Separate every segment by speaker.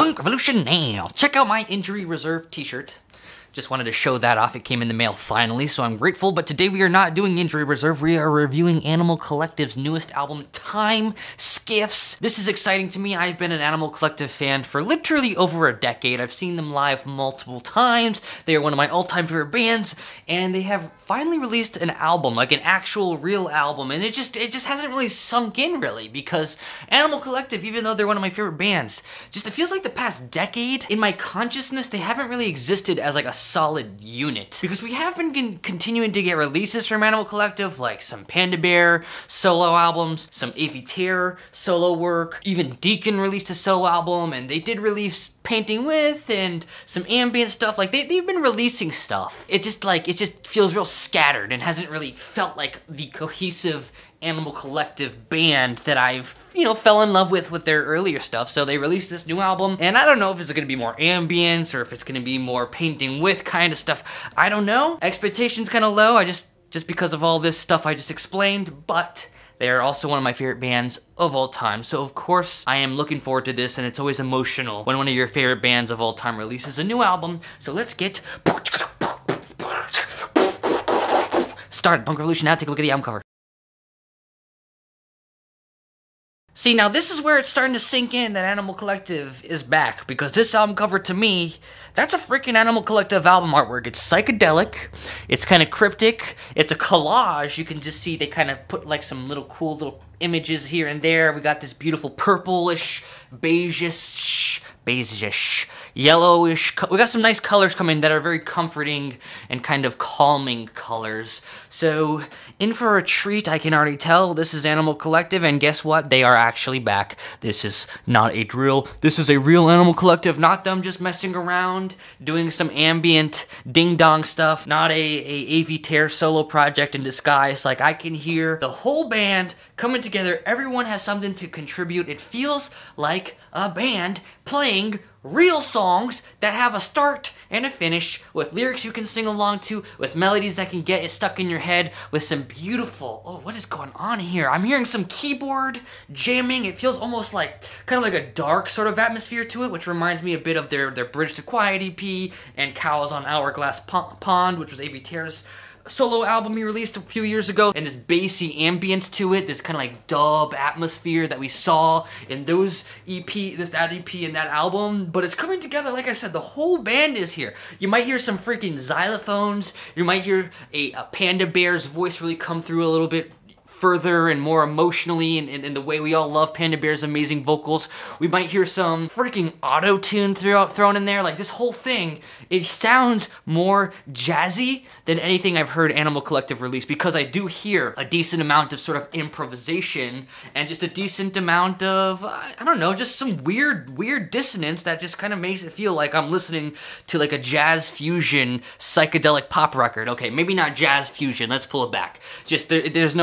Speaker 1: Punk Revolution now. Check out my Injury Reserve t-shirt. Just wanted to show that off. It came in the mail finally, so I'm grateful. But today we are not doing Injury Reserve. We are reviewing Animal Collective's newest album, Time Skiffs. This is exciting to me. I've been an Animal Collective fan for literally over a decade. I've seen them live multiple times. They are one of my all-time favorite bands, and they have finally released an album, like an actual real album, and it just hasn't really sunk in really, because Animal Collective, even though they're one of my favorite bands, it feels like the past decade, in my consciousness, they haven't really existed as like a solid unit. Because we have been continuing to get releases from Animal Collective, like some Panda Bear solo albums, some Avey Tare solo work, even Deakin released a solo album, and they did release Painting With and some ambient stuff. Like they've been releasing stuff. It just feels real scattered and hasn't really felt like the cohesive Animal Collective band that I've, fell in love with their earlier stuff. So they released this new album, and I don't know if it's gonna be more ambience or if it's gonna be more Painting With kind of stuff. I don't know. Expectations kind of low. Just because of all this stuff I just explained, but they are also one of my favorite bands of all time, so of course I am looking forward to this, and it's always emotional when one of your favorite bands of all time releases a new album. So let's get started. Punk Revolution now, take a look at the album cover. See, now this is where it's starting to sink in that Animal Collective is back, because this album cover, to me, that's a freaking Animal Collective album artwork. It's psychedelic, it's kind of cryptic, it's a collage. You can just see they kind of put like some little cool little images here and there. We got this beautiful purplish, beigeish, yellowish, we got some nice colors coming that are very comforting and kind of calming colors. So, in for a treat, I can already tell. This is Animal Collective, and guess what? They are actually back. This is not a drill. This is a real Animal Collective, not them just messing around, doing some ambient ding-dong stuff, not a Avey Tare solo project in disguise. Like, I can hear the whole band coming together. Everyone has something to contribute. It feels like a band playing real songs that have a start and a finish, with lyrics you can sing along to, with melodies that can get stuck in your head, with some beautiful, oh, what is going on here? I'm hearing some keyboard jamming. It feels almost like, kind of like a dark sort of atmosphere to it, which reminds me a bit of their Bridge to Quiet EP and Cows on Hourglass Pond, which was Avey Tare's solo album he released a few years ago, and this bassy ambience to it, this kind of like dub atmosphere that we saw in that EP and that album. But it's coming together, like I said, the whole band is here. You might hear some freaking xylophones, you might hear a Panda Bear's voice really come through a little bit further and more emotionally in the way we all love Panda Bear's amazing vocals. We might hear some freaking auto-tune thrown in there. Like, this whole thing, it sounds more jazzy than anything I've heard Animal Collective release, because I do hear a decent amount of sort of improvisation and just a decent amount of, I don't know, just some weird dissonance that just kind of makes it feel like I'm listening to like a jazz fusion psychedelic pop record. Okay, maybe not jazz fusion, let's pull it back. Just, there's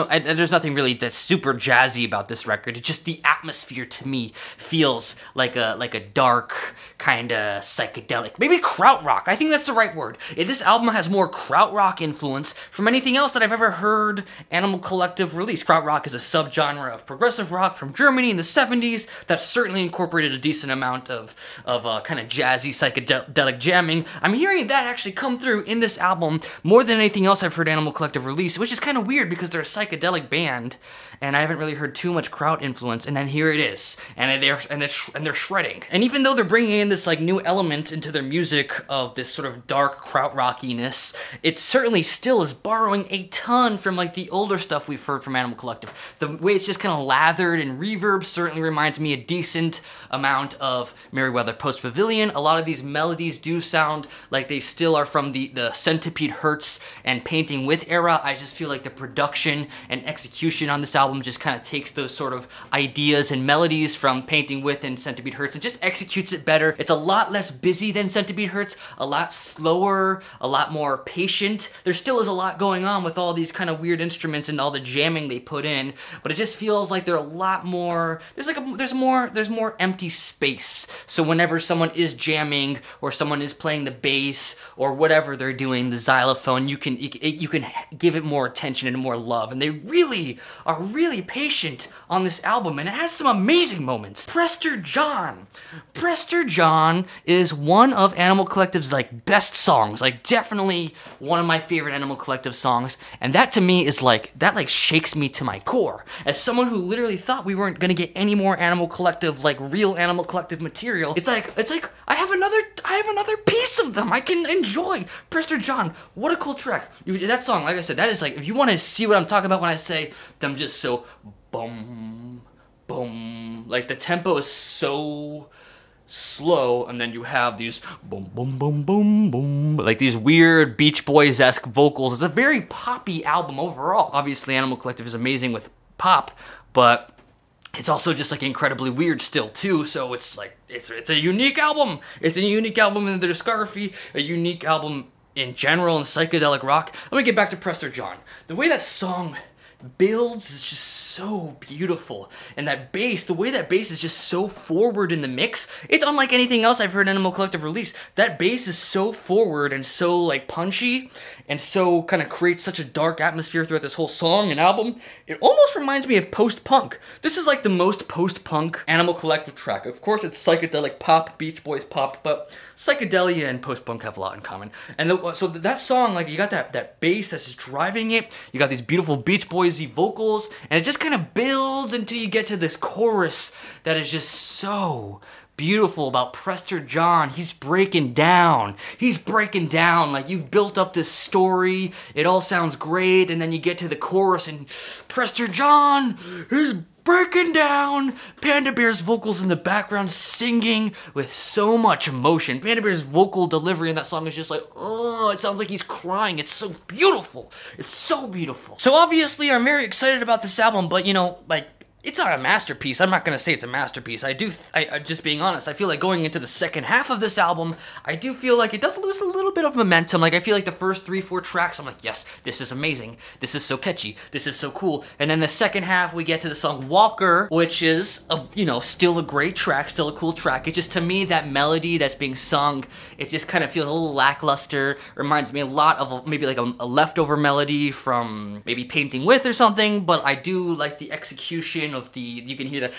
Speaker 1: nothing really that's super jazzy about this record. It's just the atmosphere to me feels like a dark kind of psychedelic, maybe krautrock. I think that's the right word. This album has more krautrock influence from anything else that I've ever heard Animal Collective release. Krautrock is a subgenre of progressive rock from Germany in the 70s that certainly incorporated a decent amount of kind of jazzy psychedelic jamming. I'm hearing that actually come through in this album more than anything else I've heard Animal Collective release, which is kind of weird because they're a psychedelic band, and I haven't really heard too much kraut influence, and then here it is, and they're shredding. And even though they're bringing in this like new element into their music of this sort of dark krautrockiness, it certainly still is borrowing a ton from like the older stuff we've heard from Animal Collective. The way it's just kind of lathered and reverb certainly reminds me a decent amount of Merriweather Post Pavilion. A lot of these melodies do sound like they still are from the Centipede Hz and Painting With era. I just feel like the production and execution on this album just kind of takes those sort of ideas and melodies from Painting With and Centipede Hz and just executes it better. It's a lot less busy than Centipede Hz, a lot slower, a lot more patient. There still is a lot going on with all these kind of weird instruments and all the jamming they put in, but it just feels like they're a lot more, there's more empty space. So whenever someone is jamming or someone is playing the bass or whatever they're doing, the xylophone, you can give it more attention and more love. And they really are really patient on this album, and it has some amazing moments. Prester John John is one of Animal Collective's like best songs, like definitely one of my favorite Animal Collective songs, and that to me is like, that like shakes me to my core. As someone who literally thought we weren't gonna get any more Animal Collective, like real Animal Collective material, it's like I have another piece of them I can enjoy. Prester John, what a cool track. That song, like I said, that is like, if you want to see what I'm talking about when I say them just so boom, boom, like the tempo is so slow, and then you have these boom, boom, boom, boom, boom, like these weird Beach Boys-esque vocals. It's a very poppy album overall. Obviously, Animal Collective is amazing with pop, but it's also just like incredibly weird still too, so it's like, it's a unique album. It's a unique album in their discography, a unique album in general in psychedelic rock. Let me get back to Prester John. The way that song builds is just so beautiful, and that bass, the way that bass is just so forward in the mix, it's unlike anything else I've heard Animal Collective release. That bass is so forward and so like punchy, and so kind of creates such a dark atmosphere throughout this whole song and album. It almost reminds me of post-punk. This is like the most post-punk Animal Collective track. Of course it's psychedelic pop, Beach Boys pop, but psychedelia and post-punk have a lot in common. And so that song, like, you got that bass that's just driving it, you got these beautiful Beach Boys-y vocals, and it just kind of builds until you get to this chorus that is just so beautiful about Prester John. He's breaking down. He's breaking down. Like, you've built up this story, it all sounds great, and then you get to the chorus and Prester John is breaking down. Panda Bear's vocals in the background singing with so much emotion. Panda Bear's vocal delivery in that song is just like, oh, it sounds like he's crying. It's so beautiful. It's so beautiful. So obviously I'm very excited about this album, but you know, like, it's not a masterpiece. I'm not gonna say it's a masterpiece. I just being honest, I feel like going into the second half of this album, I do feel like it does lose a little bit of momentum. Like, I feel like the first 3-4 tracks, I'm like, yes, this is amazing. This is so catchy. This is so cool. And then the second half, we get to the song Walker, which is, you know, still a great track, still a cool track. It just, to me, that melody that's being sung, it just kind of feels a little lackluster. Reminds me a lot of maybe like a leftover melody from maybe Painting With or something, but I do like the execution of the, you can hear the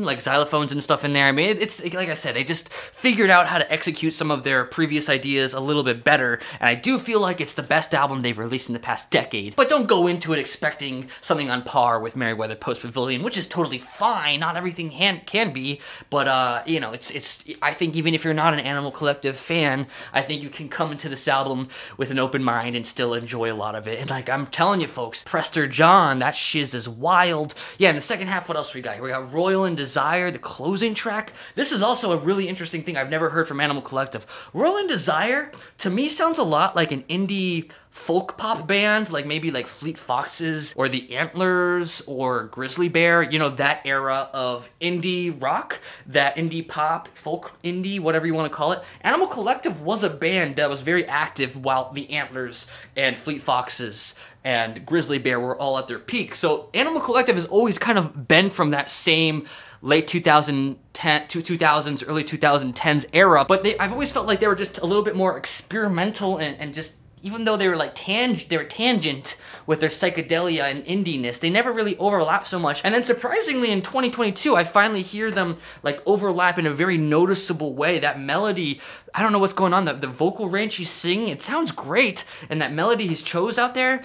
Speaker 1: like xylophones and stuff in there. I mean, it's like I said, they just figured out how to execute some of their previous ideas a little bit better, and I do feel like it's the best album they've released in the past decade. But don't go into it expecting something on par with Merriweather Post Pavilion, which is totally fine. Not everything can be, but you know, it's I think even if you're not an Animal Collective fan, I think you can come into this album with an open mind and still enjoy a lot of it. And like I'm telling you folks, Prester John, that shiz is wild. Yeah, in the second half, what else we got here? We got Royal and Desire, the closing track. This is also a really interesting thing I've never heard from Animal Collective. Royal and Desire, to me, sounds a lot like an indie folk pop band, like maybe like Fleet Foxes or the Antlers or Grizzly Bear, you know, that era of indie rock, that indie pop, folk indie, whatever you want to call it. Animal Collective was a band that was very active while the Antlers and Fleet Foxes and Grizzly Bear were all at their peak. So Animal Collective has always kind of been from that same late 2000s, early 2010s era, but I've always felt like they were just a little bit more experimental and just, even though they were like tangent with their psychedelia and indiness, they never really overlap so much. And then surprisingly in 2022, I finally hear them like overlap in a very noticeable way. That melody, I don't know what's going on, the vocal range he's singing, it sounds great. And that melody he's chose out there,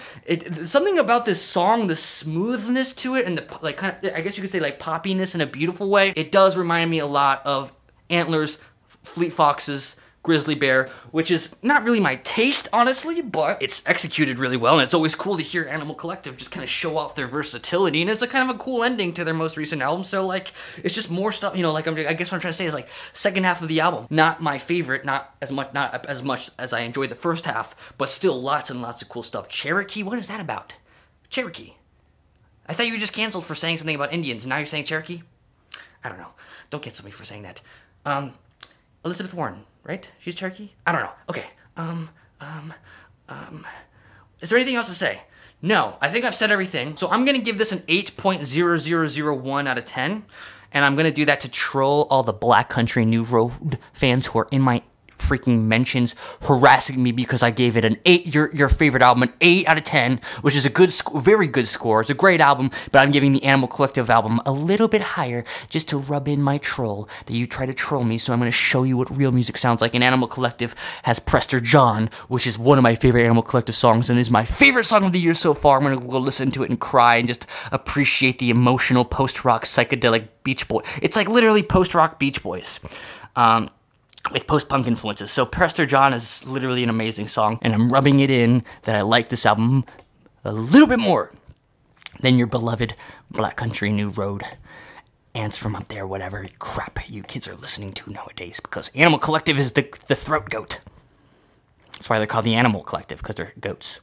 Speaker 1: something about this song, the smoothness to it and the like kind of, I guess you could say like poppiness in a beautiful way. It does remind me a lot of Antlers, Fleet Foxes, Grizzly Bear, which is not really my taste, honestly, but it's executed really well, and it's always cool to hear Animal Collective just kind of show off their versatility, and it's a kind of a cool ending to their most recent album, so, like, it's just more stuff, you know, like, I guess what I'm trying to say is, like, second half of the album, not my favorite, not as much as I enjoyed the first half, but still lots and lots of cool stuff. Cherokee, what is that about? Cherokee. I thought you were just canceled for saying something about Indians, and now you're saying Cherokee? I don't know. Don't cancel me for saying that. Elizabeth Warren. Right? She's Cherokee? I don't know. Okay. Is there anything else to say? No, I think I've said everything. So I'm gonna give this an 8.0001 out of 10. And I'm gonna do that to troll all the Black Country New Road fans who are in my freaking mentions harassing me because I gave it an 8, your favorite album, an 8 out of 10, which is a good, very good score. It's a great album, but I'm giving the Animal Collective album a little bit higher just to rub in my troll that you try to troll me. So I'm going to show you what real music sounds like. And Animal Collective has Prester John, which is one of my favorite Animal Collective songs and is my favorite song of the year so far. I'm going to go listen to it and cry and just appreciate the emotional post-rock psychedelic Beach Boy. It's like literally post-rock Beach Boys. With post-punk influences. So Prester John is literally an amazing song, and I'm rubbing it in that I like this album a little bit more than your beloved Black Country New Road, Ants from Up There, whatever crap you kids are listening to nowadays, because Animal Collective is the throat goat. That's why they're called the Animal Collective, because they're goats.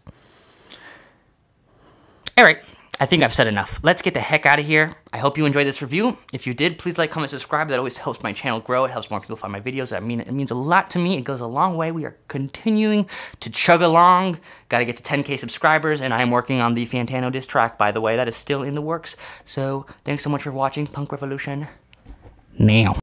Speaker 1: Alright, I think I've said enough. Let's get the heck out of here. I hope you enjoyed this review. If you did, please like, comment, subscribe. That always helps my channel grow. It helps more people find my videos. It means a lot to me. It goes a long way. We are continuing to chug along. Got to get to 10K subscribers, and I am working on the Fantano diss track, by the way. That is still in the works. So, thanks so much for watching Punk Revolution. Now.